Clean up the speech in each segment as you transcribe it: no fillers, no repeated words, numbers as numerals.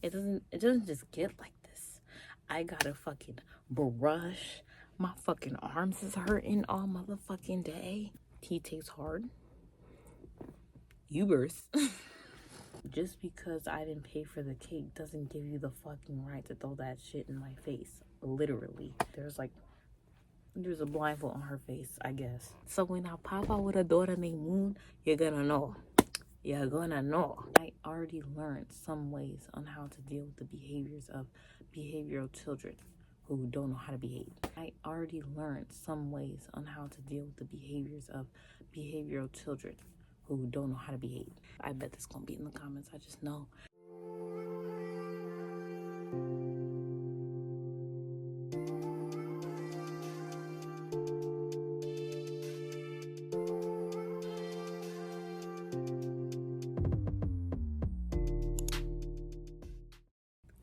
It doesn't just get like this. I gotta fucking brush. My fucking arms is hurting all motherfucking day. He takes hard. Ubers. Just because I didn't pay for the cake doesn't give you the fucking right to throw that shit in my face. Literally. There's a blindfold on her face, I guess. So when I pop out with a daughter named Moon, you're gonna know. You're gonna know. I already learned some ways on how to deal with the behaviors of behavioral children who don't know how to behave. I already learned some ways on how to deal with the behaviors of behavioral children who don't know how to behave. I bet this gonna be in the comments. I just know.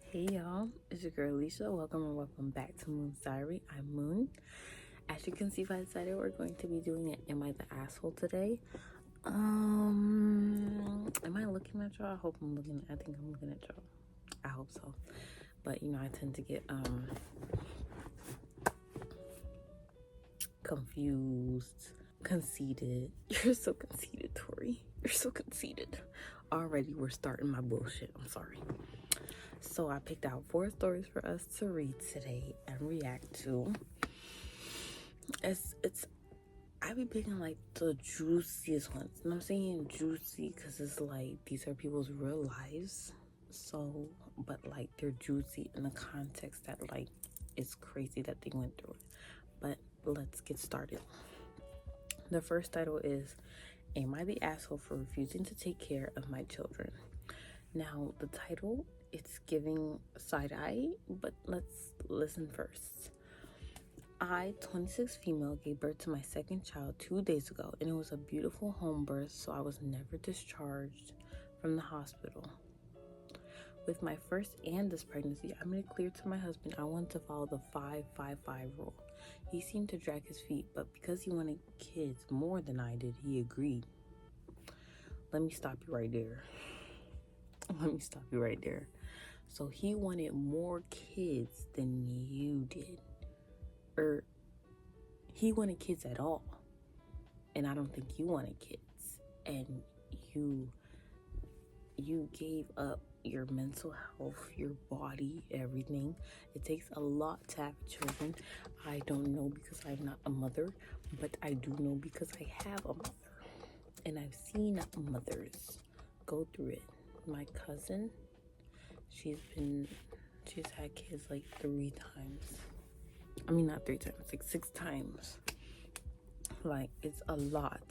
Hey y'all, it's your girl Alicia. Welcome back to Moon's Diary. I'm Moon. As you can see by the title, we're going to be doing it. Am I the asshole today? Am I looking at y'all? I think I'm looking at y'all. I hope so. But you know, I tend to get confused, conceited. You're so conceited, Tori. You're so conceited. Already we're starting my bullshit. I'm sorry. So I picked out 4 stories for us to read today and react to. I be picking like the juiciest ones. And I'm saying juicy because it's like these are people's real lives. So, but like they're juicy in the context that like it's crazy that they went through it. But let's get started. The first title is, Am I the asshole for refusing to take care of my children? Now, the title, it's giving side eye, but let's listen first. I, 26 female, gave birth to my second child 2 days ago, and it was a beautiful home birth, so I was never discharged from the hospital. With my first and this pregnancy, I made it clear to my husband I wanted to follow the 5-5-5 rule. He seemed to drag his feet, but because he wanted kids more than I did, he agreed. Let me stop you right there. So he wanted more kids than you did. Or he wanted kids at all. And I don't think you wanted kids. And you gave up your mental health, your body, everything. It takes a lot to have children. I don't know because I'm not a mother, but I do know because I have a mother. And I've seen mothers go through it. My cousin, she's had kids like 3 times. I mean, not 3 times, like 6 times. Like, it's a lot.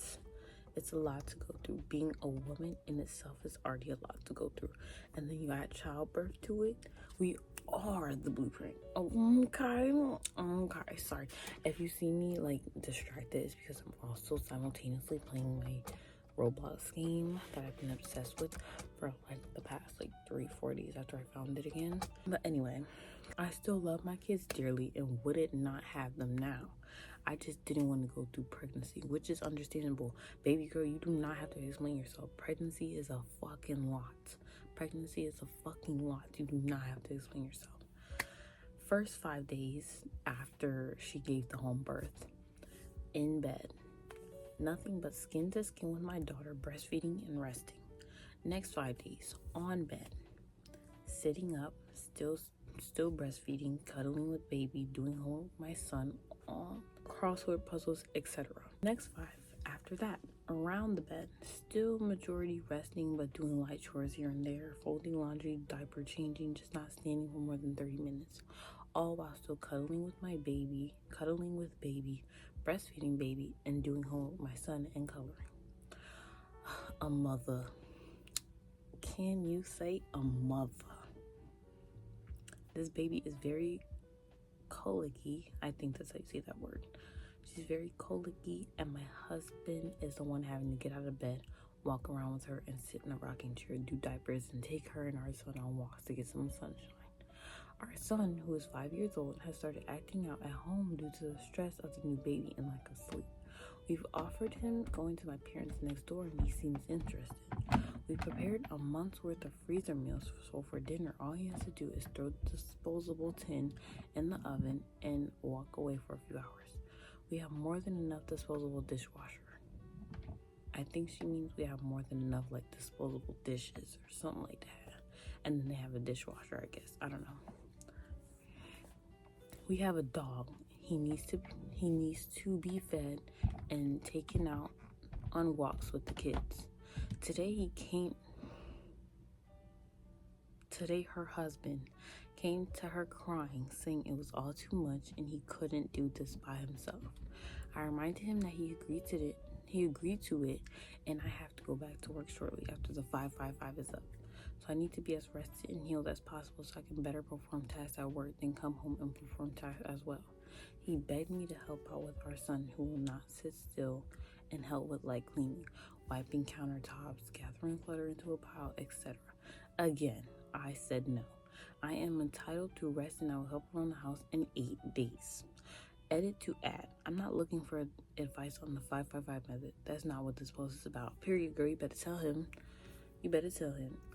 It's a lot to go through. Being a woman in itself is already a lot to go through. And then you add childbirth to it. We are the blueprint. Okay. Sorry. If you see me, like, distracted, it's because I'm also simultaneously playing my Roblox game that I've been obsessed with for, like, the past, like, 3-4 days after I found it again. But anyway, I still love my kids dearly and wouldn't not have them now. I just didn't want to go through pregnancy, which is understandable. Baby girl, you do not have to explain yourself. Pregnancy is a fucking lot. You do not have to explain yourself. First 5 days after she gave the home birth, in bed, nothing but skin to skin with my daughter, breastfeeding and resting. Next 5 days, on bed, sitting up, still breastfeeding, cuddling with baby, doing homework with my son, on crossword puzzles, etc. Next 5 after that, around the bed, still majority resting but doing light chores here and there, folding laundry, diaper changing, just not standing for more than 30 minutes, all while still cuddling with baby, breastfeeding baby, and doing homework with my son and coloring. A mother. Can you say a mother? This baby is very colicky. I think that's how you say that word. She's very colicky, and my husband is the one having to get out of bed, walk around with her, and sit in a rocking chair, do diapers, and take her and our son on walks to get some sunshine. Our son, who is 5 years old, has started acting out at home due to the stress of the new baby and lack of sleep. We've offered him going to my parents next door, and he seems interested. We prepared a month's worth of freezer meals, so for dinner, all he has to do is throw the disposable tin in the oven and walk away for a few hours. We have more than enough disposable dishwasher. I think she means we have more than enough like disposable dishes or something like that. And then they have a dishwasher, I guess. I don't know. We have a dog. He needs to be fed and taken out on walks with the kids. Today her husband came to her crying, saying it was all too much and he couldn't do this by himself. I reminded him that he agreed to it, and I have to go back to work shortly after the 555 is up. So I need to be as rested and healed as possible so I can better perform tasks at work, then come home and perform tasks as well. He begged me to help out with our son, who will not sit still, and help with light cleaning, wiping countertops, gathering clutter into a pile, etc. Again, I said no. I am entitled to rest and I will help around the house in 8 days. Edit to add. I'm not looking for advice on the 555 method. That's not what this post is about. Period, girl. You better tell him.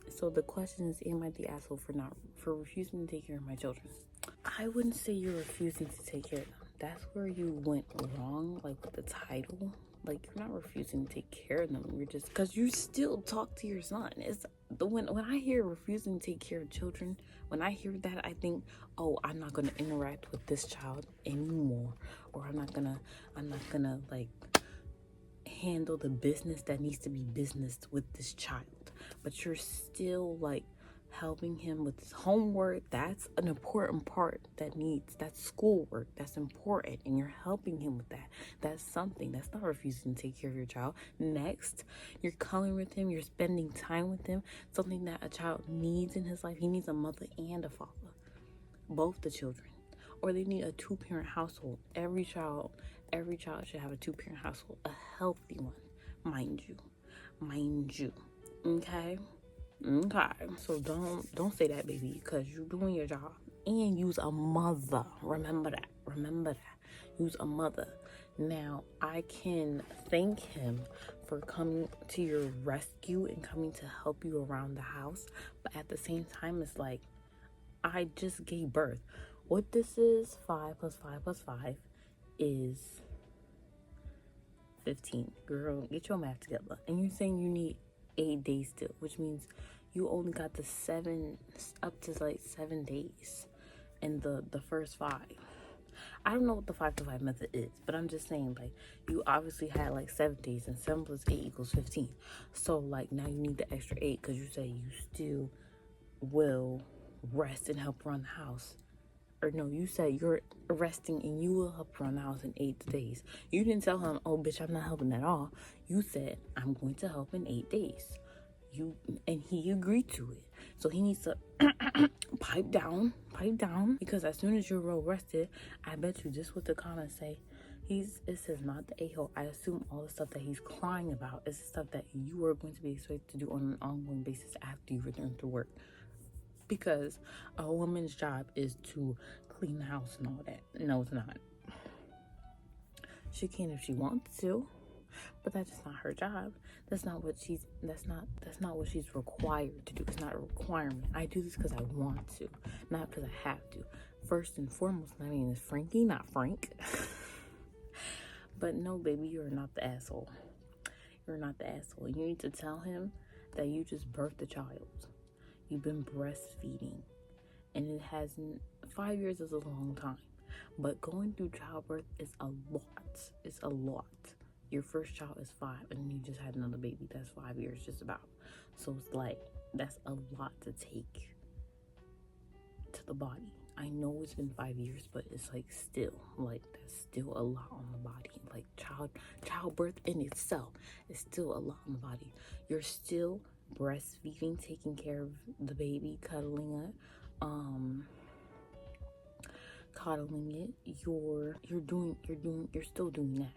So the question is, am I the asshole for refusing to take care of my children? I wouldn't say you're refusing to take care of them. That's where you went wrong, like with the title. Like, you're not refusing to take care of them. You're just, because you still talk to your son. It's when I hear refusing to take care of children, when I hear that, I think, oh, I'm not gonna interact with this child anymore, or I'm not gonna like handle the business that needs to be businessed with this child. But you're still like helping him with his homework. That's an important part that's schoolwork. That's important, and you're helping him with that. That's something. That's not refusing to take care of your child. Next, you're coloring with him. You're spending time with him. Something that a child needs in his life. He needs a mother and a father, both the children, or they need a 2-parent household. Every child should have a 2-parent household, a healthy one, mind you. Okay. So don't say that, baby, because you're doing your job. And use a mother. Remember that. Use a mother. Now, I can thank him for coming to your rescue and coming to help you around the house. But at the same time, it's like, I just gave birth. What this is, 5 plus 5 plus 5 is 15. Girl, get your math together. And you're saying you need 8 days still, which means you only got the 7 up to like 7 days and the first 5. I don't know what the 5 to 5 method is, but I'm just saying, like, you obviously had like 7 days, and 7 plus 8 equals 15. So like now you need the extra 8 because you say you still will rest and help run the house. Or no, you said you're resting and you will help run the house in 8 days. You didn't tell him, oh, bitch, I'm not helping at all. You said, I'm going to help in 8 days. And he agreed to it. So he needs to pipe down, because as soon as you're well rested, I bet you this what the comments say. It says not the a-hole. I assume all the stuff that he's crying about is the stuff that you are going to be expected to do on an ongoing basis after you return to work. Because a woman's job is to clean the house and all that. No, it's not. She can if she wants to, but that's just not her job. That's not what she's required to do. It's not a requirement. I do this because I want to, not because I have to. First and foremost, my name is Frankie, not Frank. But no, baby, you're not the asshole. You're not the asshole. You need to tell him that you just birthed a child. You've been breastfeeding, and it hasn't. 5 years is a long time, but going through childbirth is a lot. It's a lot. Your first child is 5, and you just had another baby. That's 5 years, just about. So it's like, that's a lot to take to the body. I know it's been 5 years, but it's like still, like, that's still a lot on the body. Like childbirth in itself is still a lot on the body. You're still breastfeeding, taking care of the baby, cuddling it, you're still doing that.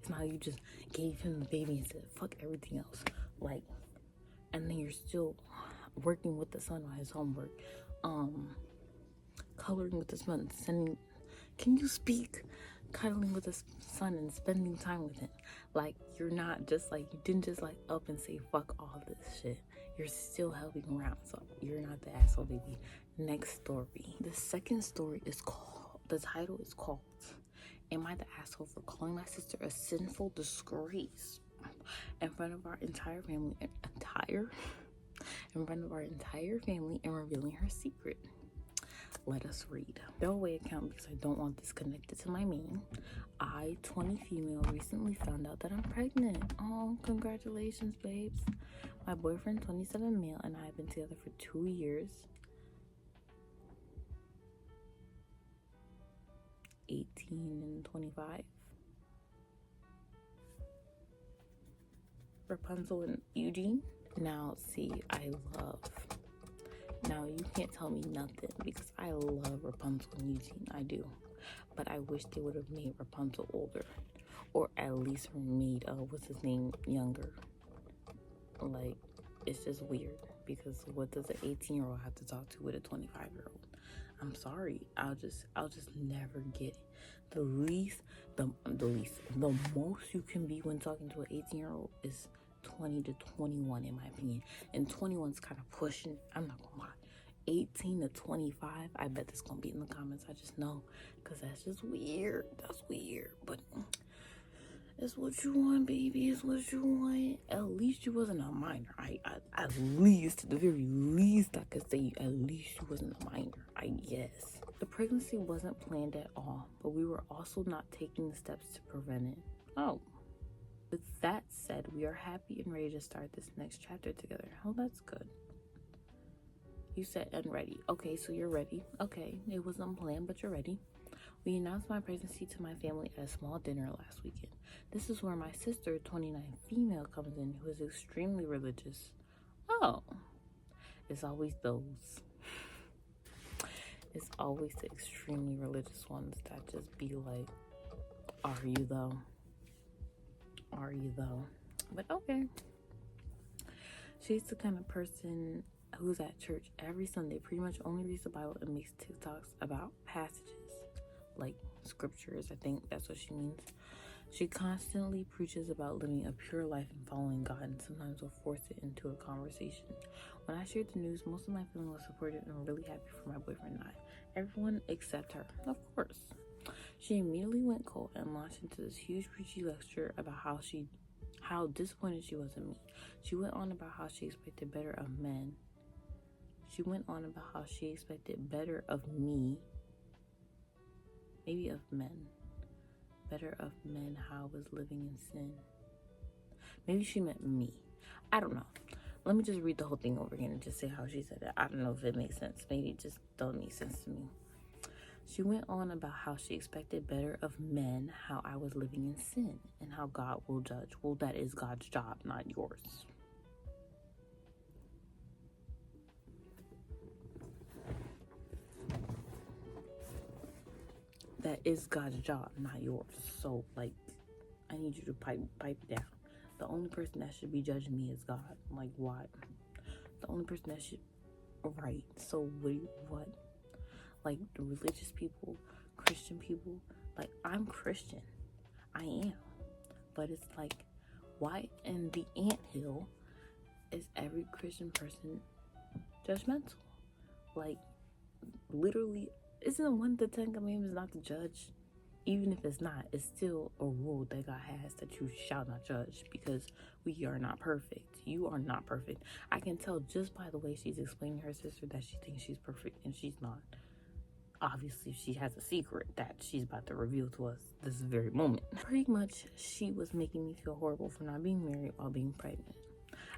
It's not you just gave him the baby and said fuck everything else, like, and then you're still working with the son on his homework, coloring with the son, can you speak? Cuddling with the son and spending time with him. Like, you're not just like, you didn't just like up and say fuck all this shit you're still helping around. So you're not the asshole, baby. Next story. The second story is called, the title is called, Am I the Asshole for Calling My Sister a Sinful Disgrace in front of our entire family, in front of our entire family and revealing her secret? Let us read. Throwaway account because I don't want this connected to my main. I, 20 female, recently found out that I'm pregnant. Oh, congratulations, babes. My boyfriend, 27 male, and I have been together for 2 years. 18 and 25. Rapunzel and Eugene. Now, see, now you can't tell me nothing because I love Rapunzel and Eugene. I do. But I wish they would have made Rapunzel older. Or at least made, what's his name, younger. Like, it's just weird. Because what does an 18-year-old have to talk to with a 25-year-old? I'm sorry. I'll just never get it. The most you can be when talking to an 18-year-old is 20 to 21, in my opinion. And 21's kind of pushing. I'm not gonna lie. 18 to 25, I bet that's gonna be in the comments. I just know, because that's just weird. That's weird. But it's what you want, baby. It's what you want. At least you wasn't a minor. At least, the very least I could say, at least you wasn't a minor, I guess. The pregnancy wasn't planned at all, but we were also not taking the steps to prevent it. Oh. With that said, we are happy and ready to start this next chapter together. Oh, that's good. You said and ready. Okay, so you're ready. Okay, it was unplanned, but you're ready. We announced my pregnancy to my family at a small dinner last weekend. This is where my sister, 29 female, comes in, who is extremely religious. Oh, it's always those. It's always the extremely religious ones that just be like, are you though? Are you though? But okay. She's the kind of person who's at church every Sunday, pretty much only reads the Bible and makes TikToks about passages, like scriptures. I think that's what she means. She constantly preaches about living a pure life and following God, and sometimes will force it into a conversation. When I shared the news, most of my family was supportive and were really happy for my boyfriend and I. Everyone except her, of course. She immediately went cold and launched into this huge preachy lecture about how disappointed she was in me. She went on about how she expected better of men. She went on about how she expected better of me. Maybe of men. Better of men, how I was living in sin. Maybe she meant me. I don't know. Let me just read the whole thing over again and just say how she said it. I don't know if it makes sense. Maybe it just don't make sense to me. She went on about how she expected better of men, how I was living in sin, and how God will judge. Well, that is God's job, not yours. That is God's job, not yours. So, like, I need you to pipe down. The only person that should be judging me is God. Like, what? The only person that should... Right. So, what? Like, the religious people, Christian people. Like, I'm Christian. I am. But it's like, why in the anthill is every Christian person judgmental? Like, literally... Isn't one of the 10 Commandments not to judge? Even if it's not, it's still a rule that God has that you shall not judge, because we are not perfect. You are not perfect. I can tell just by the way she's explaining her sister that she thinks she's perfect, and she's not. Obviously, she has a secret that she's about to reveal to us this very moment. Pretty much, she was making me feel horrible for not being married while being pregnant.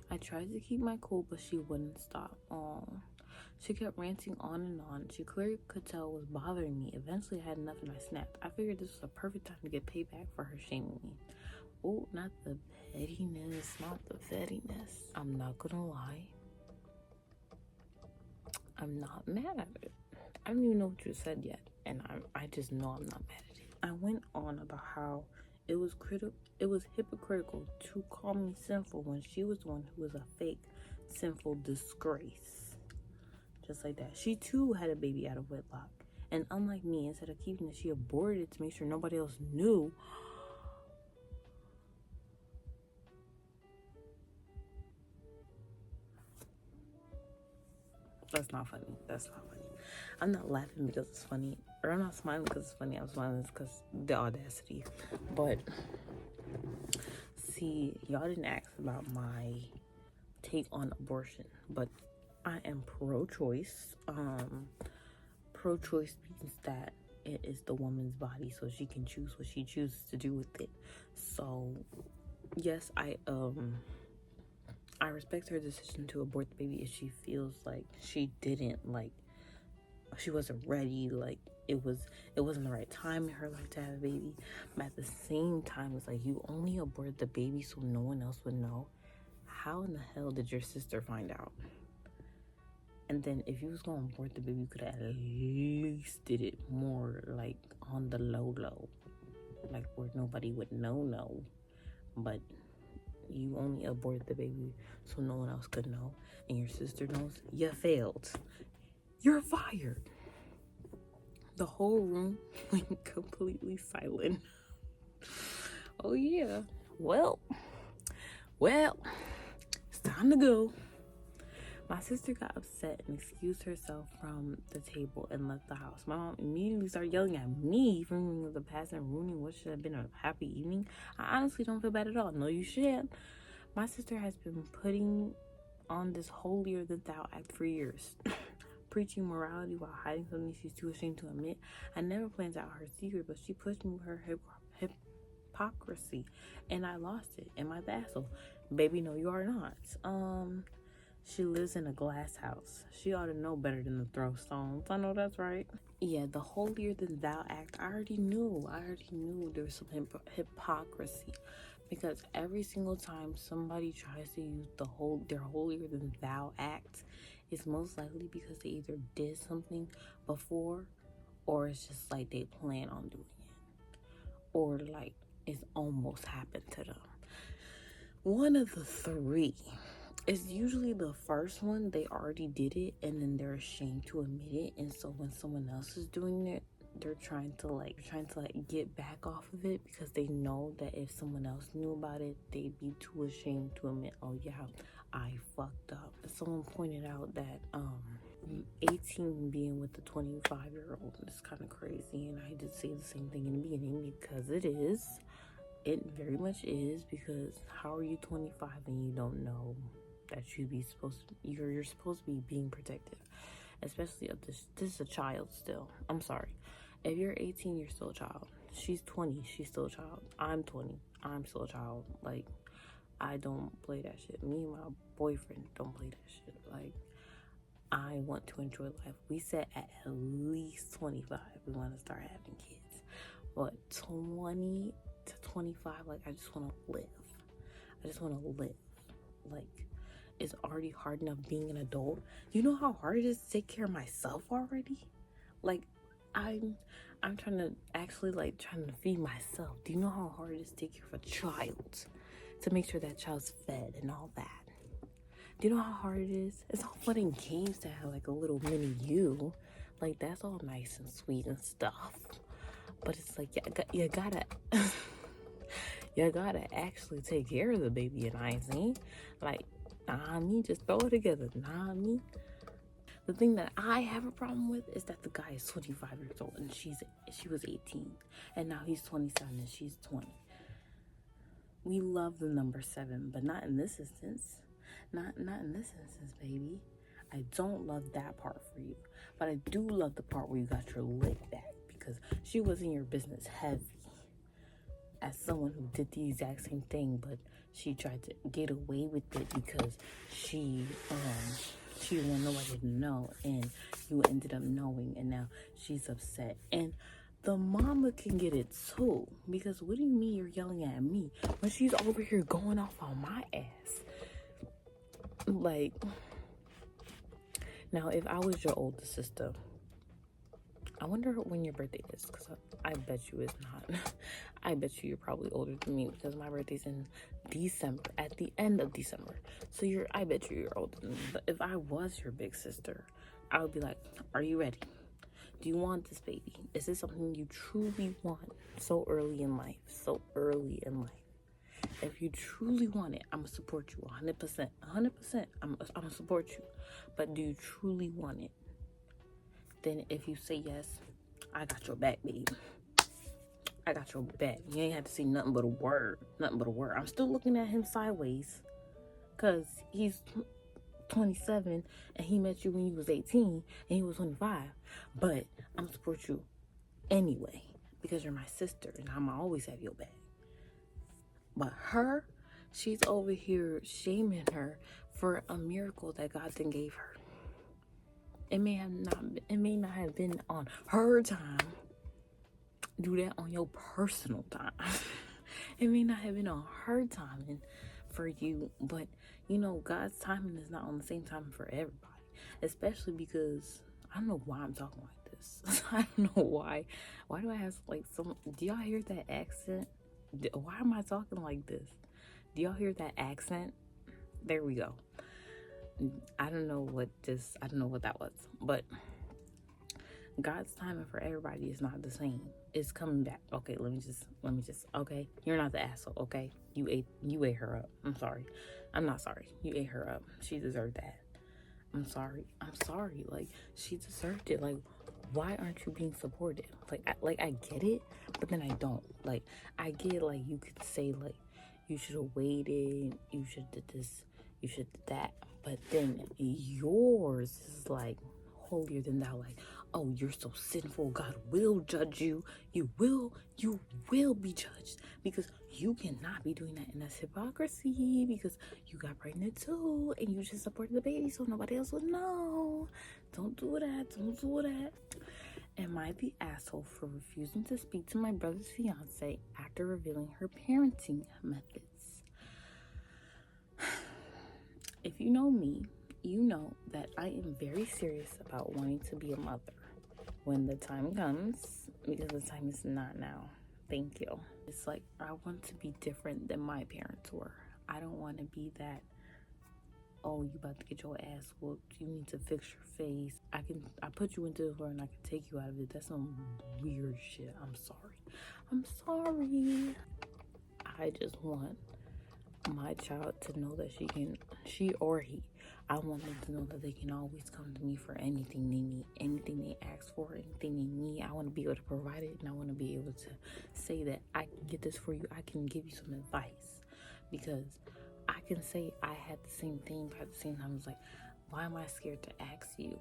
I tried to keep my cool, but she wouldn't stop. She kept ranting on and on. She clearly could tell it was bothering me. Eventually, I had enough and I snapped. I figured this was a perfect time to get payback for her shaming me. Oh, not the pettiness, not the pettiness. I'm not gonna lie. I'm not mad at it. I don't even know what you said yet, and I just know I'm not mad at it. I went on about how it was hypocritical to call me sinful when she was the one who was a fake sinful disgrace. Just like that. She too had a baby out of wedlock. And unlike me, instead of keeping it, she aborted it to make sure nobody else knew. That's not funny. That's not funny. I'm not laughing because it's funny, or I'm not smiling because it's funny. I'm smiling because the audacity. But see, y'all didn't ask about my take on abortion, but I am pro-choice. Pro-choice means that it is the woman's body, so she can choose what she chooses to do with it. So yes, I respect her decision to abort the baby if she feels like she didn't, like, she wasn't ready, like it wasn't the right time in her life to have a baby. But at the same time, it's like, you only aborted the baby so no one else would know. How in the hell did your sister find out? And then if you was gonna abort the baby, you could have at least did it more like on the low, like where nobody would know. But you only aborted the baby so no one else could know, and your sister knows. You failed. You're fired. The whole room went completely silent. Oh yeah. Well, it's time to go. My sister got upset and excused herself from the table and left the house. My mom immediately started yelling at me for ruining the past and ruining what should have been a happy evening. I honestly don't feel bad at all. No, you should. My sister has been putting on this holier than thou act for years, preaching morality while hiding something she's too ashamed to admit. I never planned out her secret, but she pushed me with her hypocrisy, and I lost it in my battle. Baby, no, you are not. She lives in a glass house. She ought to know better than to throw stones. I know that's right. Yeah, the holier than thou act, I already knew there was some hypocrisy. Because every single time somebody tries to use their holier than thou act, it's most likely because they either did something before, or it's just like they plan on doing it, or like it's almost happened to them. One of the three. It's usually the first one. They already did it and then they're ashamed to admit it, and so when someone else is doing it, they're trying to get back off of it because they know that if someone else knew about it, they'd be too ashamed to admit, oh yeah, I fucked up. Someone pointed out that 18 being with the 25-year-old is kind of crazy, and I did say the same thing in the beginning because it is. It very much is, because how are you 25 and you don't know that you're supposed to be being protective, especially of this is a child still. I'm sorry. If you're 18, you're still a child. She's 20, she's still a child. I'm 20, I'm still a child. Like, I don't play that shit. Me and my boyfriend don't play that shit. Like, I want to enjoy life. We said at least 25 we want to start having kids. But 20 to 25, like, I just want to live. Like, it's already hard enough being an adult. You know how hard it is to take care of myself already? Like, I'm trying to feed myself. Do you know how hard it is to take care of a child? To make sure that child's fed and all that. Do you know how hard it is? It's all fun and games to have like a little mini you. Like, that's all nice and sweet and stuff. But it's like, you gotta you gotta actually take care of the baby, and I ain't saying, like, nah, me, just throw it together. Nah, me. The thing that I have a problem with is that the guy is 25 years old and she was 18, and now he's 27 and she's 20. We love the number 7, but not in this instance. Not in this instance, baby. I don't love that part for you, but I do love the part where you got your lick back, because she was in your business heavy. As someone who did the exact same thing, but she tried to get away with it because she didn't want nobody to know, and you ended up knowing, and now she's upset. And the mama can get it too, because what do you mean you're yelling at me when she's over here going off on my ass? Like, now if I was your older sister, I wonder when your birthday is, because I bet you it's not. I bet you're probably older than me, because my birthday's in December, at the end of December. So I bet you're older than me. But if I was your big sister, I would be like, are you ready? Do you want this baby? Is this something you truly want so early in life? if you truly want it, I'm gonna support you 100%. 100%. I'm gonna support you. But do you truly want it? Then if you say yes, I got your back, baby. I got your back. You ain't have to say nothing but a word. Nothing but a word. I'm still looking at him sideways. Because he's 27 and he met you when you was 18 and he was 25. But I'm gonna support you anyway. Because you're my sister and I'm always have your back. But her, she's over here shaming her for a miracle that God then gave her. It may not have been on her time. Do that on your personal time. It may not have been on her timing for you, but you know, God's timing is not on the same time for everybody. Especially because I don't know why I'm talking like this. I don't know why. Why do I have like some? Do y'all hear that accent? Why am I talking like this? Do y'all hear that accent? There we go. I don't know what that was, but God's timing for everybody is not the same. It's coming back. Okay, let me just okay. You're not the asshole, okay? You ate her up. I'm sorry. I'm not sorry. You ate her up. She deserved that. I'm sorry. Like, she deserved it. Like, why aren't you being supported? I get it, but then I don't. Like, I get, like, you could say, like, you should have waited, you should did this, you should did that. But then yours is, like, holier than thou. Like, oh, you're so sinful. God will judge you. You will be judged because you cannot be doing that. And that's hypocrisy because you got pregnant too and you just supported the baby so nobody else would know. Don't do that. Am I the asshole for refusing to speak to my brother's fiance after revealing her parenting methods? If you know me, you know that I am very serious about wanting to be a mother when the time comes, because the time is not now. Thank you. It's like, I want to be different than my parents were. I don't want to be that, oh, you about to get your ass whooped, you need to fix your face. I put you into this world and I can take you out of it. That's some weird shit. I'm sorry. I just want my child to know that she or he, I want them to know that they can always come to me for anything they need, anything they ask for, anything they need. I want to be able to provide it, and I want to be able to say that I can get this for you. I can give you some advice, because I can say I had the same thing, but at the same time, it's like, why am I scared to ask you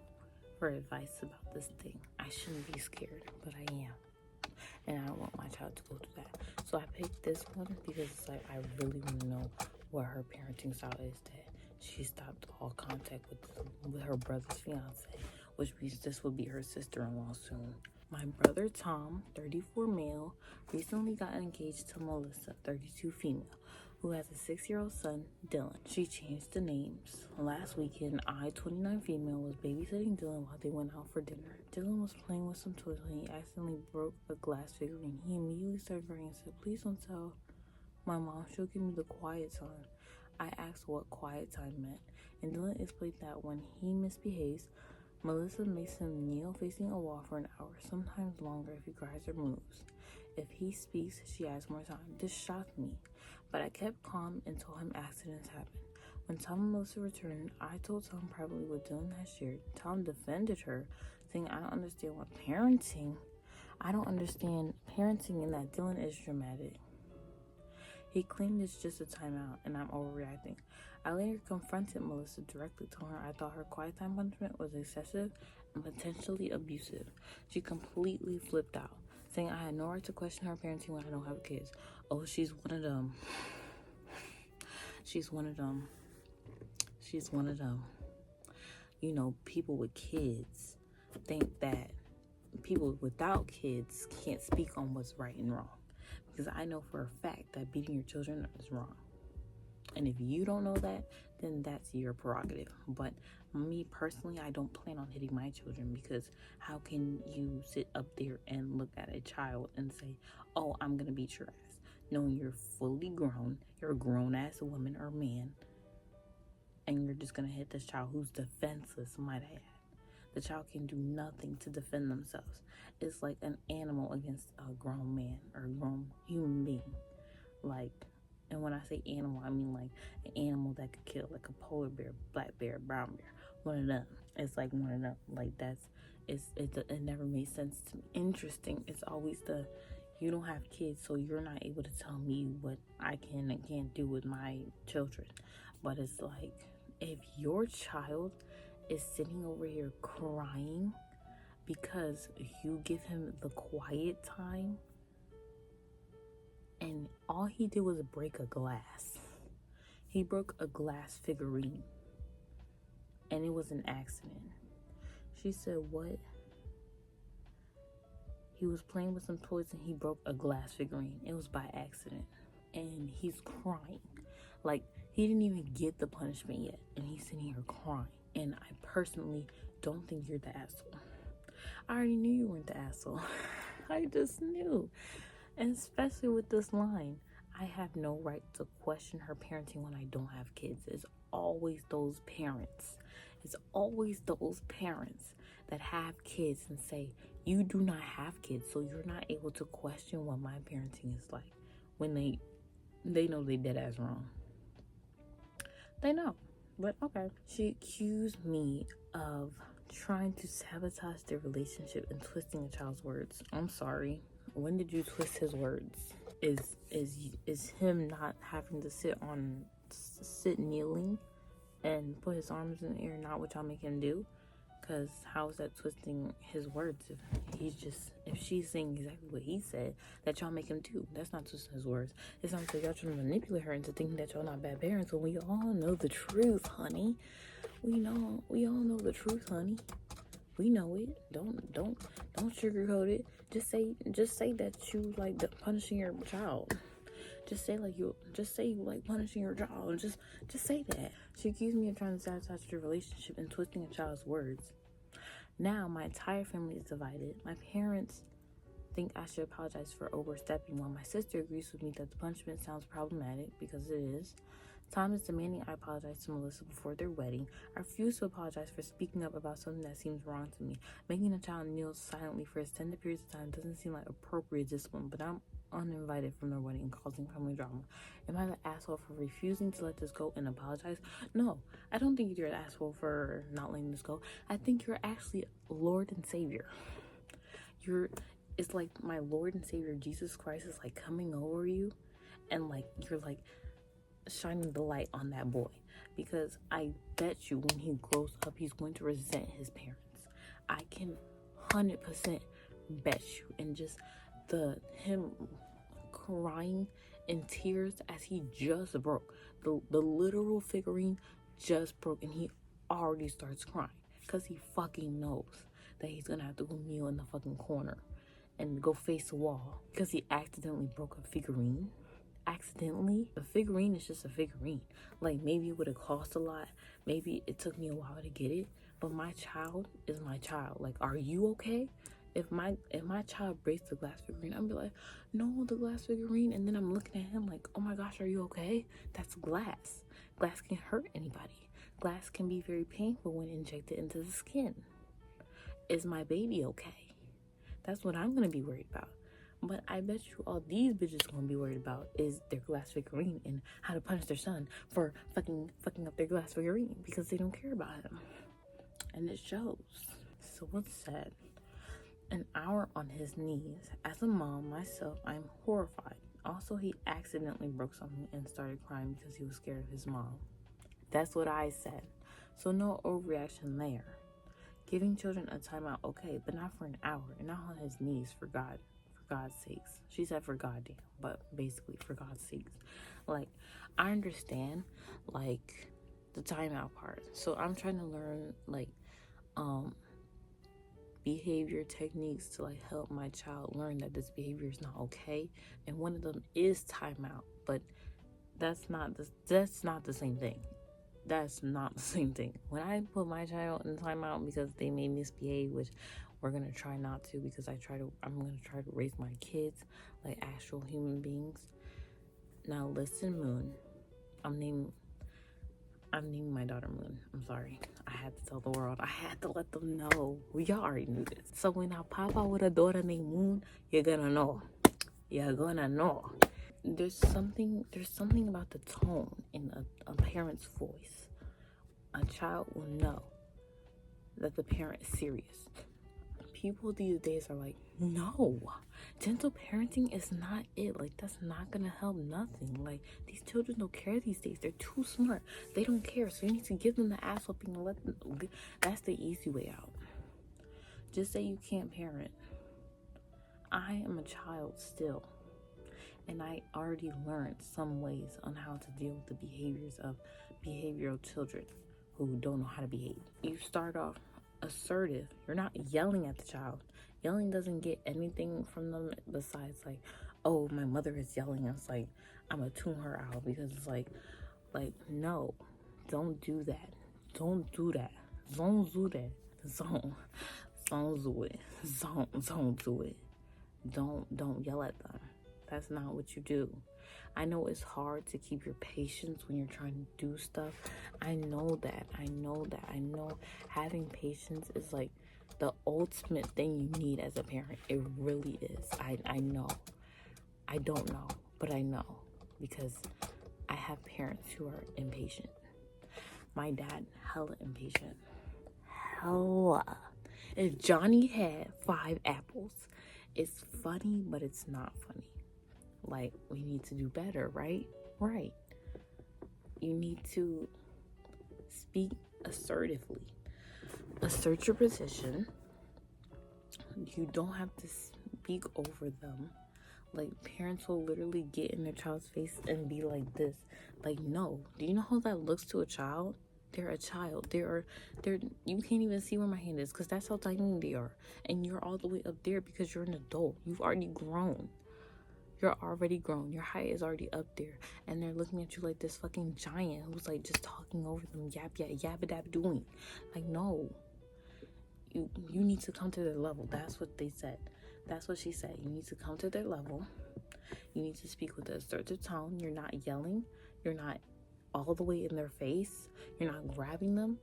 for advice about this thing? I shouldn't be scared, but I am. And I don't want my child to go through that. So I picked this one because it's like, I really want to know what her parenting style is, that she stopped all contact with her brother's fiance, which means this will be her sister-in-law soon. My brother Tom, 34 male, recently got engaged to Melissa, 32 female, who has a 6-year-old son, Dylan. She changed the names. Last weekend, I, 29 female, was babysitting Dylan while they went out for dinner. Dylan was playing with some toys when he accidentally broke a glass figurine. He immediately started crying and said, "Please don't tell my mom, she'll give me the quiet time." I asked what quiet time meant, and Dylan explained that when he misbehaves, Melissa makes him kneel facing a wall for an hour, sometimes longer if he cries or moves. If he speaks, she asks more time. This shocked me, but I kept calm and told him accidents happen. When Tom and Melissa returned, I told Tom privately what Dylan had shared. Tom defended her, saying, I don't understand parenting and that Dylan is dramatic. He claimed it's just a timeout and I'm overreacting. I later confronted Melissa directly, telling her I thought her quiet time punishment was excessive and potentially abusive. She completely flipped out, saying I had no right to question her parenting when I don't have kids. Oh, she's one of them. You know, people with kids think that people without kids can't speak on what's right and wrong. Because I know for a fact that beating your children is wrong. And if you don't know that, then that's your prerogative. But me personally, I don't plan on hitting my children, because how can you sit up there and look at a child and say, oh, I'm going to beat your ass, knowing you're fully grown, you're a grown-ass woman or man, and you're just going to hit this child who's defenseless, might I add. The child can do nothing to defend themselves. It's like an animal against a grown man or a grown human being. Like, And when I say animal, I mean like an animal that could kill, like a polar bear, black bear, brown bear, one of them. It's like one of them. Like it never made sense to me. Interesting. It's always you don't have kids, so you're not able to tell me what I can and can't do with my children. But it's like, if your child is sitting over here crying because you give him the quiet time, and all he did was break a glass. He broke a glass figurine, and it was an accident. She said, what? He was playing with some toys and he broke a glass figurine. It was by accident. And he's crying. Like, he didn't even get the punishment yet, and he's sitting here crying. And I personally don't think you're the asshole. I already knew you weren't the asshole. I just knew. And especially with this line, I have no right to question her parenting when I don't have kids. It's always those parents. It's always those parents that have kids and say, you do not have kids, so you're not able to question what my parenting is like, when they know they dead ass wrong. They know. But okay. She accused me of trying to sabotage their relationship and twisting a child's words. I'm sorry. When did you twist his words? Is him not having to sit kneeling and put his arms in the air not what y'all make him do? Because how is that twisting his words if she's saying exactly what he said that y'all make him do? That's not twisting his words. It's not like y'all trying to manipulate her into thinking that y'all not bad parents, but we all know the truth, honey. We all know the truth, honey. We know it. Don't sugarcoat it. Just say that you like punishing your child. Just say you like punishing your child. Just say that. She accused me of trying to sabotage the relationship and twisting a child's words. Now my entire family is divided. My parents think I should apologize for overstepping, while my sister agrees with me that the punishment sounds problematic, because it is. Tom is demanding I apologize to Melissa before their wedding. I refuse to apologize for speaking up about something that seems wrong to me. Making a child kneel silently for extended periods of time doesn't seem like appropriate discipline, but I'm uninvited from their wedding and causing family drama. Am I the asshole for refusing to let this go and apologize? No, I don't think you're the asshole for not letting this go. I think you're actually Lord and Savior. It's like my Lord and Savior Jesus Christ is like coming over you, and like you're like shining the light on that boy, because I bet you when he grows up he's going to resent his parents. I can 100% bet you. And just him crying in tears as he just broke the literal figurine, just broke, and he already starts crying because he fucking knows that he's gonna have to go kneel in the fucking corner and go face the wall because he accidentally broke a figurine. Accidentally. A figurine is just a figurine. Like, maybe it would have cost a lot, maybe it took me a while to get it, but my child is my child. Like, are you okay? If my child breaks the glass figurine, I'm be like, no, the glass figurine, and then I'm looking at him like, oh my gosh, are you okay? That's glass. Glass can hurt anybody. Glass can be very painful when injected into the skin. Is my baby okay? That's what I'm gonna be worried about. But I bet you all these bitches gonna be worried about is their glass figurine and how to punish their son for fucking up their glass figurine, because they don't care about him. And it shows. So what's sad? An hour on his knees. As a mom myself, I'm horrified. Also, he accidentally broke something and started crying because he was scared of his mom. That's what I said. So no overreaction there. Giving children a timeout, okay, but not for an hour and not on his knees, for God's sakes. She said for goddamn, but basically for God's sakes. Like, I understand like the timeout part. So I'm trying to learn like behavior techniques to like help my child learn that this behavior is not okay, and one of them is timeout. But that's not the same thing. That's not the same thing. When I put my child in timeout because they may misbehave, which we're gonna try not to, because I'm gonna try to raise my kids like actual human beings. Now listen, Moon. I'm naming my daughter Moon. I'm sorry. I had to tell the world. I had to let them know. Y'all already knew this. So when I pop out with a daughter named Moon, you're gonna know. You're gonna know. there's something about the tone in a parent's voice. A child will know that the parent is serious. People these days are like, no, gentle parenting is not it. Like, that's not gonna help nothing. Like, these children don't care these days. They're too smart. They don't care. So you need to give them the ass whooping and let them. That's the easy way out. Just say you can't parent. I am a child still, and I already learned some ways on how to deal with the behaviors of behavioral children who don't know how to behave. You start off assertive. You're not yelling at the child. Yelling doesn't get anything from them besides like, oh, my mother is yelling. It's like, I'm gonna tune her out, because it's like no, don't do that. Don't do that. Don't do that. Don't do it. Don't do it. Don't yell at them. That's not what you do. I know it's hard to keep your patience when you're trying to do stuff. I know that. I know having patience is like the ultimate thing you need as a parent. It really is. I know. I don't know, but I know, because I have parents who are impatient. My dad, hella impatient. Hella. If Johnny had 5 apples, it's funny, but it's not funny. Like, we need to do better, right? Right. You need to speak assertively. Assert your position. You don't have to speak over them. Like, parents will literally get in their child's face and be like this. Like, no. Do you know how that looks to a child? They're a child. They're you can't even see where my hand is, because that's how tiny they are. And you're all the way up there because you're an adult. You've already grown. You're already grown. Your height is already up there. And they're looking at you like this fucking giant who's like just talking over them, yabba dab doing. Like, no. You need to come to their level. That's what they said. That's what she said. You need to come to their level. You need to speak with an assertive tone. You're not yelling. You're not all the way in their face. You're not grabbing them.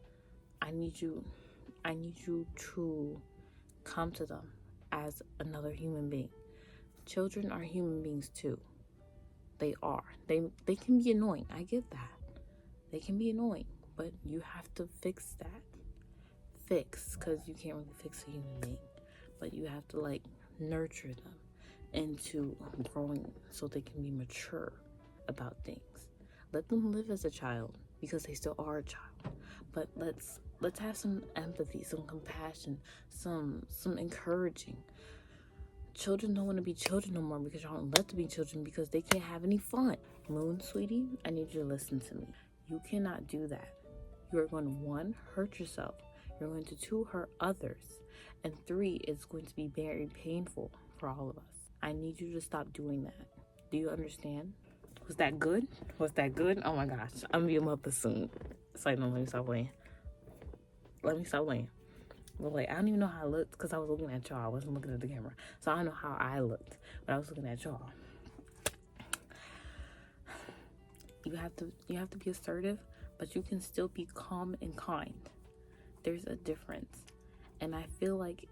I need you to come to them as another human being. Children are human beings too. They are. They can be annoying. I get that. They can be annoying, but you have to fix that. Because you can't really fix a human being, but you have to like nurture them into growing so they can be mature about things. Let them live as a child, because they still are a child. But let's have some empathy, some compassion, some encouraging. Children don't want to be children no more because y'all don't let them be children because they can't have any fun. Moon, sweetie, I need you to listen to me. You cannot do that. You are going to, 1, hurt yourself. You're going to, 2, hurt others. And 3, it's going to be very painful for all of us. I need you to stop doing that. Do you understand? Was that good? Oh my gosh. I'm going to be a mother soon. It's like, no, let me stop playing. But like, I don't even know how I looked because I was looking at y'all. I wasn't looking at the camera. So I don't know how I looked, but I was looking at y'all. You have to be assertive, but you can still be calm and kind. There's a difference. And I feel like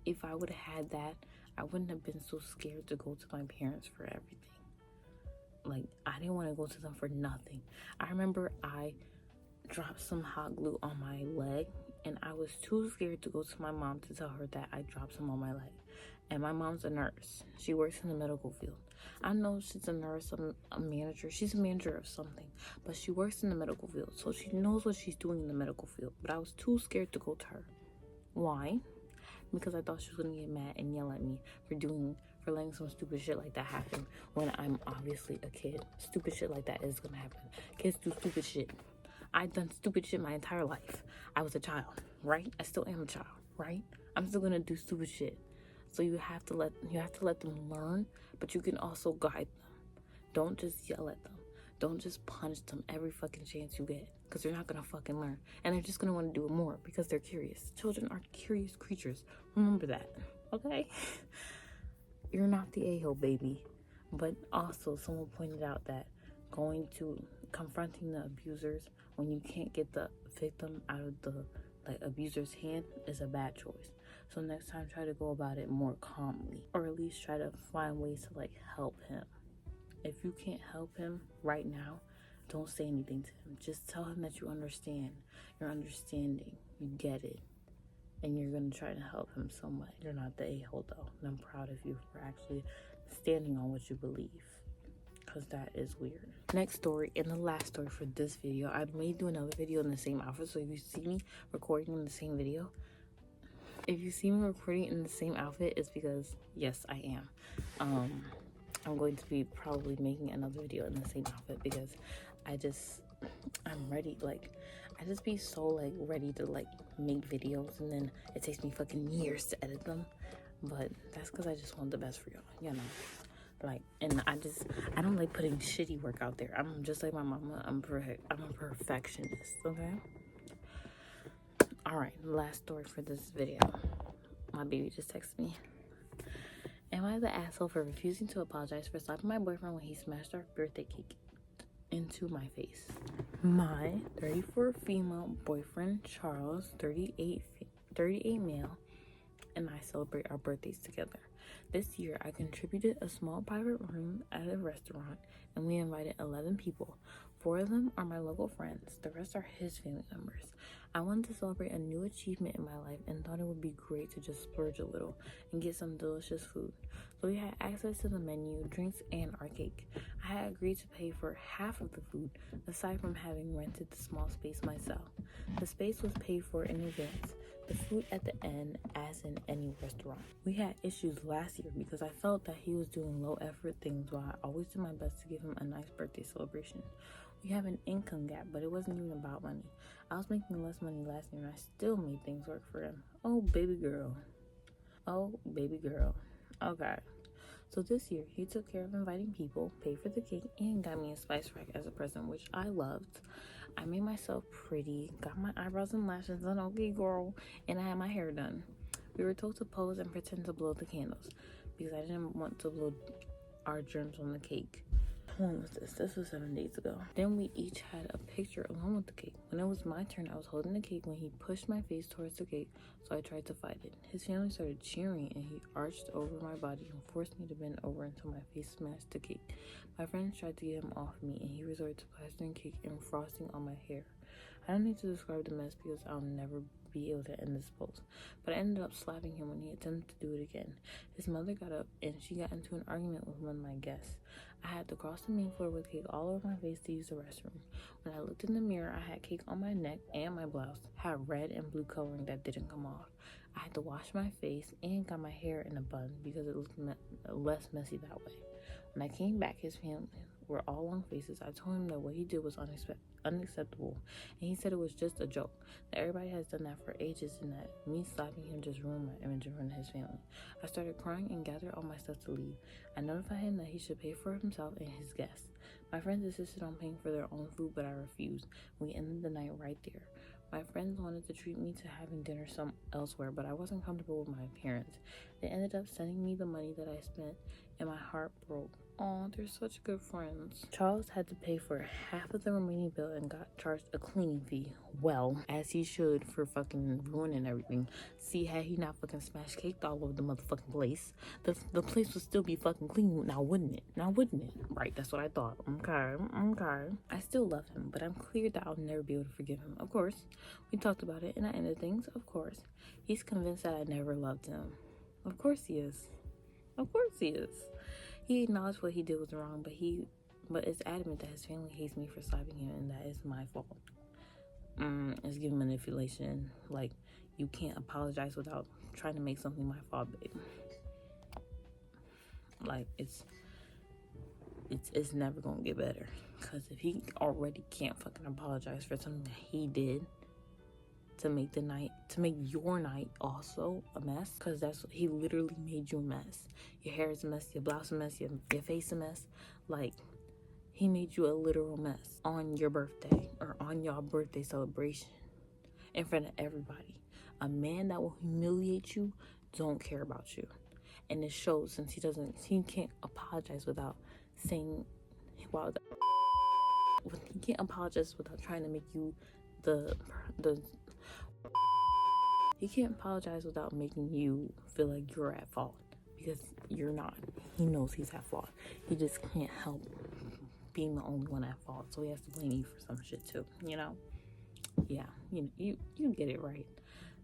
if I would have had that, I wouldn't have been so scared to go to my parents for everything. Like, I didn't want to go to them for nothing. I remember I dropped some hot glue on my leg, and I was too scared to go to my mom to tell her that I dropped some on my leg. And my mom's a nurse. She works in the medical field. I know she's a nurse, a manager. She's a manager of something, but she works in the medical field, so she knows what she's doing in the medical field. But I was too scared to go to her. Why? Because I thought she was gonna get mad and yell at me for letting some stupid shit like that happen when I'm obviously a kid. Stupid shit like that is gonna happen. Kids do stupid shit. I've done stupid shit my entire life. I was a child, right? I still am a child, right? I'm still gonna do stupid shit. So you have to let them learn, but you can also guide them. Don't just yell at them. Don't just punch them every fucking chance you get, because they're not gonna fucking learn, and they're just gonna want to do it more because they're curious. Children are curious creatures. Remember that, okay? You're not the a-hole, baby. But also, someone pointed out that confronting the abusers when you can't get the victim out of the abuser's hand is a bad choice. So next time, try to go about it more calmly, or at least try to find ways to help him. if you can't help him right now, don't say anything to him. Just tell him that you understand. You're understanding. You get it. And you're going to try to help him so much. You're not the a-hole, though. And I'm proud of you for actually standing on what you believe. Because that is weird. Next story, and the last story for this video. I may do another video in the same outfit. So if you see me recording in the same video, if you see me recording in the same outfit, it's because, yes, I am. I'm going to be probably making another video in the same outfit because I'm ready. Like, I just be so, like, ready to, like, make videos, and then it takes me fucking years to edit them. But that's because I just want the best for y'all, you know. Like, and I don't like putting shitty work out there. I'm just like my mama. I'm a perfectionist, okay? All right, last story for this video. My baby just texted me. Am I the asshole for refusing to apologize for slapping my boyfriend when he smashed our birthday cake into my face? My 34 female boyfriend, Charles, 38 male, and I celebrate our birthdays together. This year, I contributed a small private room at a restaurant, and we invited 11 people. 4 of them are my local friends. The rest are his family members. I wanted to celebrate a new achievement in my life and thought it would be great to just splurge a little and get some delicious food. So we had access to the menu, drinks, and our cake. I had agreed to pay for half of the food, aside from having rented the small space myself. The space was paid for in advance. The food at the end, as in any restaurant. We had issues last year because I felt that he was doing low effort things while I always did my best to give him a nice birthday celebration. We have an income gap, but it wasn't even about money. I was making less money last year and I still made things work for him. Oh, baby girl. Oh, baby girl. Okay. So this year, he took care of inviting people, paid for the cake, and got me a spice rack as a present, which I loved. I made myself pretty, got my eyebrows and lashes done, okay girl, and I had my hair done. We were told to pose and pretend to blow the candles because I didn't want to blow our germs on the cake. When was this? This was 7 days ago. Then we each had a picture along with the cake. When it was my turn, I was holding the cake when he pushed my face towards the cake, so I tried to fight it. His family started cheering and he arched over my body and forced me to bend over until my face smashed the cake. My friends tried to get him off me and he resorted to plastering cake and frosting on my hair. I don't need to describe the mess because I'll never be able to end this post, but I ended up slapping him when he attempted to do it again. His mother got up and she got into an argument with one of my guests. I had to cross the main floor with cake all over my face to use the restroom. When I looked in the mirror, I had cake on my neck and my blouse had red and blue coloring that didn't come off. I had to wash my face and got my hair in a bun because it looked less messy that way. When I came back, his family were all long faces. I told him that what he did was unacceptable, and he said it was just a joke, that everybody has done that for ages and that me slapping him just ruined my image in front of his family. I started crying and gathered all my stuff to leave. I notified him that he should pay for himself and his guests. My friends insisted on paying for their own food, but I refused. We ended the night right there. My friends wanted to treat me to having dinner elsewhere, but I wasn't comfortable with my appearance. They ended up sending me the money that I spent, and my heart broke. Oh, they're such good friends. Charles had to pay for half of the remaining bill and got charged a cleaning fee. Well, as he should for fucking ruining everything. See, had he not fucking smashed cake all over the motherfucking place, the place would still be fucking clean now, wouldn't it? Right, that's what I thought. Okay. I still love him, but I'm clear that I'll never be able to forgive him. Of course, we talked about it and I ended things. Of course, he's convinced that I never loved him. Of course he is. He acknowledged what he did was wrong, but is adamant that his family hates me for slapping him and that is my fault. It's giving manipulation. Like, you can't apologize without trying to make something my fault, babe. Like, it's never gonna get better. Because if he already can't fucking apologize for something that he did to make your night also a mess, because he literally made you a mess. Your hair is a mess, your blouse a mess, your face a mess. Like, he made you a literal mess on your birthday or on your birthday celebration in front of everybody. A man that will humiliate you don't care about you, and it shows since he can't apologize without saying he can't apologize without trying to make you he can't apologize without making you feel like you're at fault, because you're not. He knows he's at fault. He just can't help being the only one at fault, so he has to blame you for some shit too, you know? Yeah, you get it right.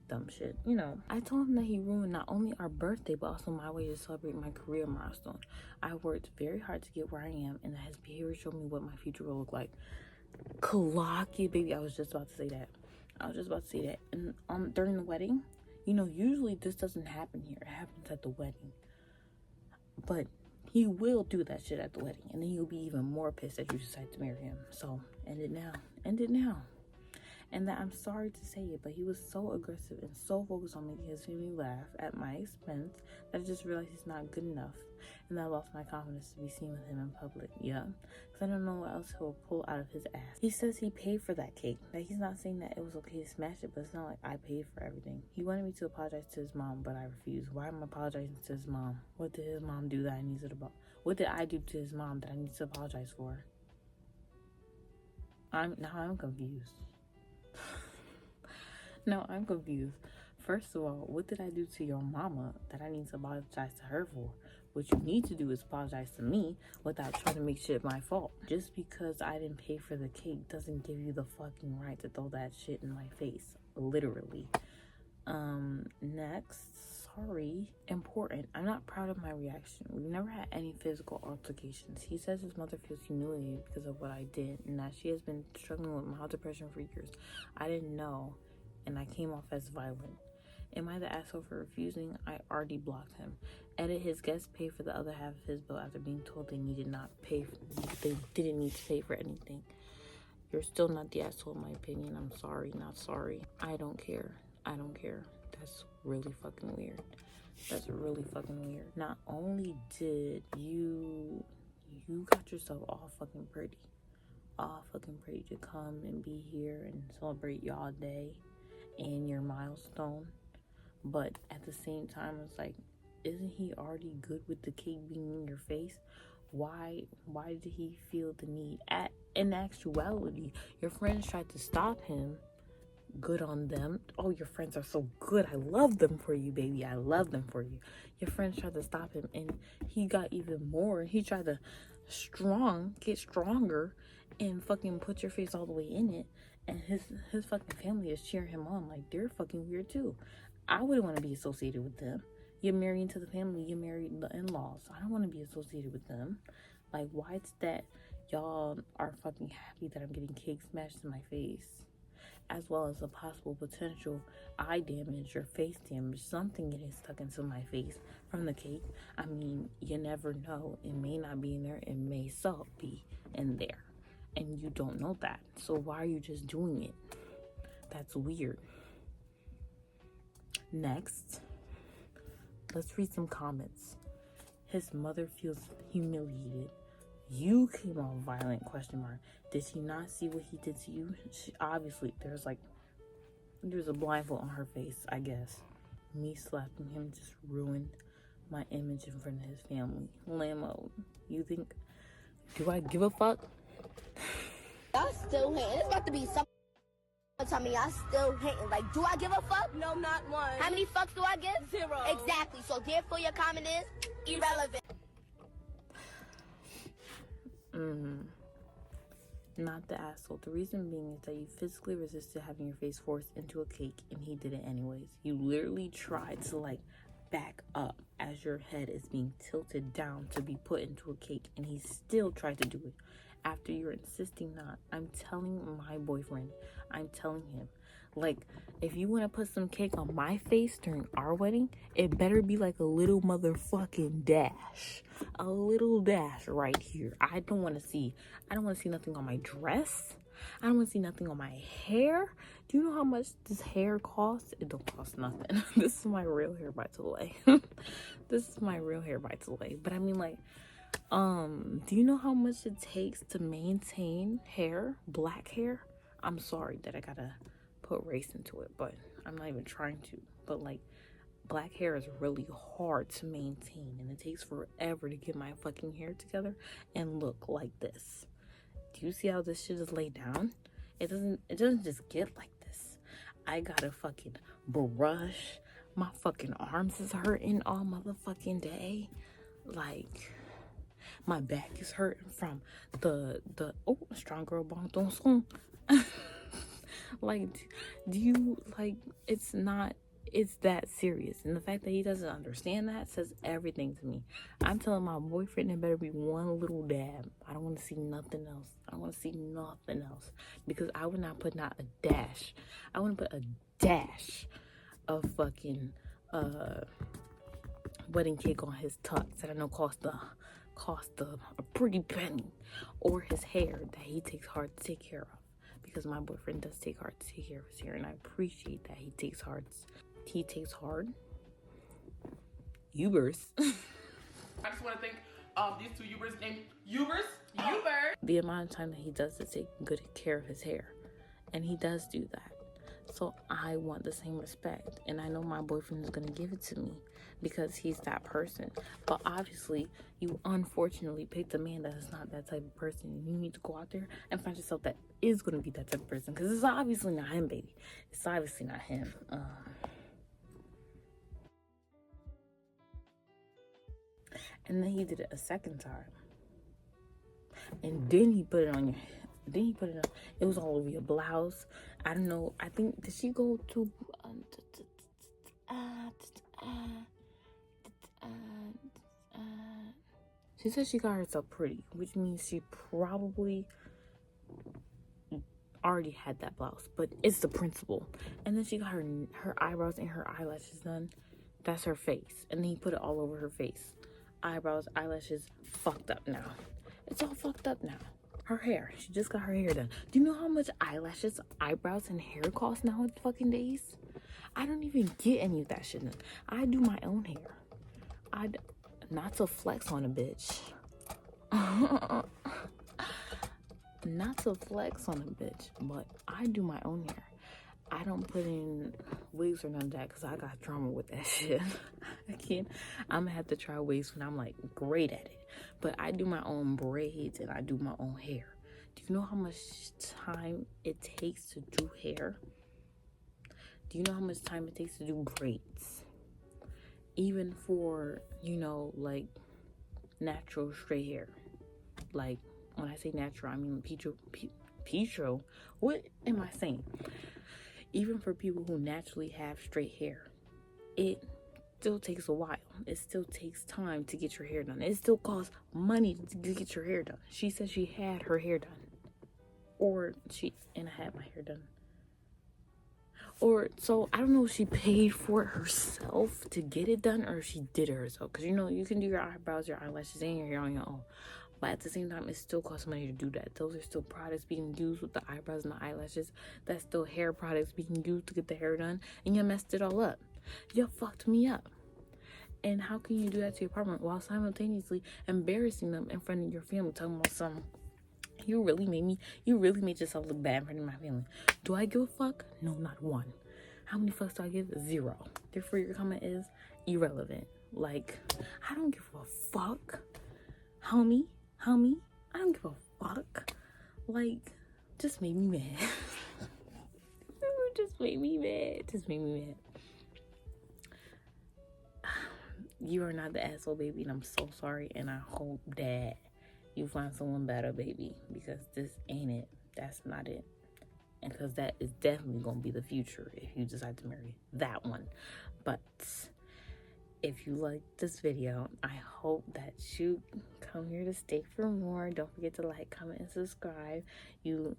Dumb shit, you know. I told him that he ruined not only our birthday, but also my way to celebrate my career milestone. I worked very hard to get where I am, and that his behavior showed me what my future will look like. Clock it, baby. I was just about to say that. And during the wedding, you know, usually this doesn't happen here. It happens at the wedding. But he will do that shit at the wedding, and then you'll be even more pissed that you decide to marry him. So, end it now. And that I'm sorry to say it, but he was so aggressive and so focused on making his family laugh at my expense that I just realized he's not good enough. And I lost my confidence to be seen with him in public. Yeah. Because I don't know what else he'll pull out of his ass. He says he paid for that cake. Like, he's not saying that it was okay to smash it, but it's not like I paid for everything. He wanted me to apologize to his mom, but I refused. Why am I apologizing to his mom? What did his mom do that I need to What did I do to his mom that I need to apologize for? I'm confused. No, I'm confused. First of all, what did I do to your mama that I need to apologize to her for? What you need to do is apologize to me without trying to make shit my fault. Just because I didn't pay for the cake doesn't give you the fucking right to throw that shit in my face. Literally. Next. Sorry. Important. I'm not proud of my reaction. We've never had any physical altercations. He says his mother feels humiliated because of what I did and that she has been struggling with mild depression for years. I didn't know, and I came off as violent. Am I the asshole for refusing? I already blocked him. Edit, his guests pay for the other half of his bill after being told they didn't need to pay for anything. You're still not the asshole in my opinion. I'm sorry, not sorry. I don't care. That's really fucking weird. Not only did you got yourself all fucking pretty to come and be here and celebrate y'all day and your milestone, but at the same time it's like, isn't he already good with the cake being in your face? Why did he feel the need? In actuality, your friends tried to stop him. Good on them. Oh, your friends are so good. I love them for you, baby. I love them for you. Your friends tried to stop him, and he got even more. He tried to get stronger and fucking put your face all the way in it, and his fucking family is cheering him on like they're fucking weird too. I wouldn't want to be associated with them. You're married into the family, you're married the in-laws. I don't want to be associated with them. Like, why it's that y'all are fucking happy that I'm getting cake smashed in my face, as well as a possible potential eye damage or face damage, something getting stuck into my face from the cake. I mean, you never know. It may not be in there. It may so be in there. And you don't know that. So why are you just doing it? That's weird. Next, let's read some comments. His mother feels humiliated. You came off violent, ? Did she not see what he did to you? Obviously, there's a blindfold on her face, I guess. Me slapping him just ruined my image in front of his family. Lamo, you think, do I give a fuck? Y'all still hating. It's about to be some tell me y'all still hating. Like, do I give a fuck? No, not one. How many fucks do I give? 0. Exactly. So therefore your comment is irrelevant. Not the asshole. The reason being is that you physically resisted having your face forced into a cake, and he did it anyways. You literally tried to back up as your head is being tilted down to be put into a cake, and he still tried to do it after you're insisting not. I'm telling my boyfriend, I'm telling him, if you want to put some cake on my face during our wedding, it better be like a little motherfucking dash. A little dash right here. I don't want to see nothing on my dress. I don't want to see nothing on my hair. Do you know how much this hair costs? It don't cost nothing. This is my real hair, by the way. But I mean, do you know how much it takes to maintain hair, black hair? I'm sorry that I gotta put race into it, but I'm not even trying to. But black hair is really hard to maintain, and it takes forever to get my fucking hair together and look like this. Do you see how this shit is laid down? It doesn't just get like this. I gotta fucking brush, My fucking arms is hurting all motherfucking day. Like, my back is hurting from the strong girl bong don song. Like, do you, like, it's that serious. And the fact that he doesn't understand that says everything to me. I'm telling my boyfriend it better be one little dab. I don't want to see nothing else. I don't want to see nothing else. Because I would not put not a dash. I wouldn't put a dash of fucking wedding cake on his tux that I know cost a pretty penny, or his hair that he takes hard to take care of, because my boyfriend does take hard to take care of his hair, and I appreciate that he takes hard Ubers. I just want to thank these two Ubers named Uber. The amount of time that he does to take good care of his hair, and he does do that. So I want the same respect, and I know my boyfriend is going to give it to me because he's that person. But obviously, you unfortunately picked a man that is not that type of person, and you need to go out there and find yourself that is going to be that type of person, because it's obviously not him, baby. It's obviously not him. And then he did it a second time, and then he put it on your head. Then he put it on. It was all over your blouse. I don't know. I think, did she go to she said she got herself pretty, which means she probably already had that blouse, but it's the principle. And then she got her eyebrows and her eyelashes done. That's her face. And then he put it all over her face. Eyebrows, eyelashes, fucked up now. It's all fucked up now. Her hair, she just got her hair done. Do you know how much eyelashes, eyebrows, and hair cost nowadays? I don't even get any of that shit done. I do my own hair. Not to flex on a bitch. Not to flex on a bitch, but I do my own hair. I don't put in wigs or none of that because I got drama with that shit. I'm gonna have to try wigs when I'm like great at it. But I do my own braids and I do my own hair. Do you know how much time it takes to do hair? Do you know how much time it takes to do braids? Even for, like natural straight hair. Like, when I say natural, I mean Petro. What am I saying? Even for people who naturally have straight hair, it still takes a while. It still takes time to get your hair done. It still costs money to get your hair done. She said she had her hair done. And I had my hair done. So I don't know if she paid for it herself to get it done, or if she did it herself. Because, you can do your eyebrows, your eyelashes, and your hair on your own. But at the same time, it still costs money to do that. Those are still products being used with the eyebrows and the eyelashes. That's still hair products being used to get the hair done. And you messed it all up. You fucked me up. And how can you do that to your partner while simultaneously embarrassing them in front of your family? Talking about something. You really made yourself look bad in front of my family. Do I give a fuck? No, not one. How many fucks do I give? 0. Therefore, your comment is irrelevant. Like, I don't give a fuck. Homie, I don't give a fuck. Like, just made me mad. Just made me mad. You are not the asshole, baby, and I'm so sorry, and I hope that you find someone better, baby, because this ain't it. That's not it. And because that is definitely going to be the future if you decide to marry that one. But if you like this video, I hope that you come here to stay for more. Don't forget to like, comment, and subscribe. You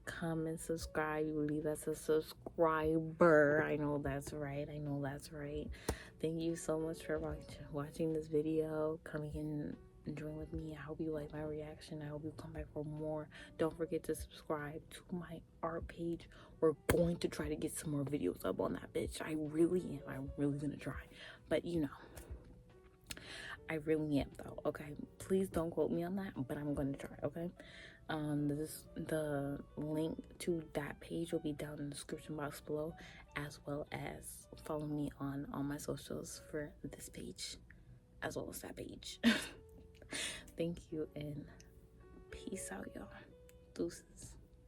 comment, subscribe, you leave as a subscriber. I know that's right. Thank you so much for watching this video, coming in and join with me. I hope you like my reaction. I hope you come back for more. Don't forget to subscribe to my art page. We're going to try to get some more videos up on that bitch. I really am. I'm really gonna try. But I really am though. Okay, please don't quote me on that, but I'm gonna try. Okay, the link to that page will be down in the description box below, as well as follow me on all my socials for this page as well as that page. Thank you, and peace out, y'all. Deuces.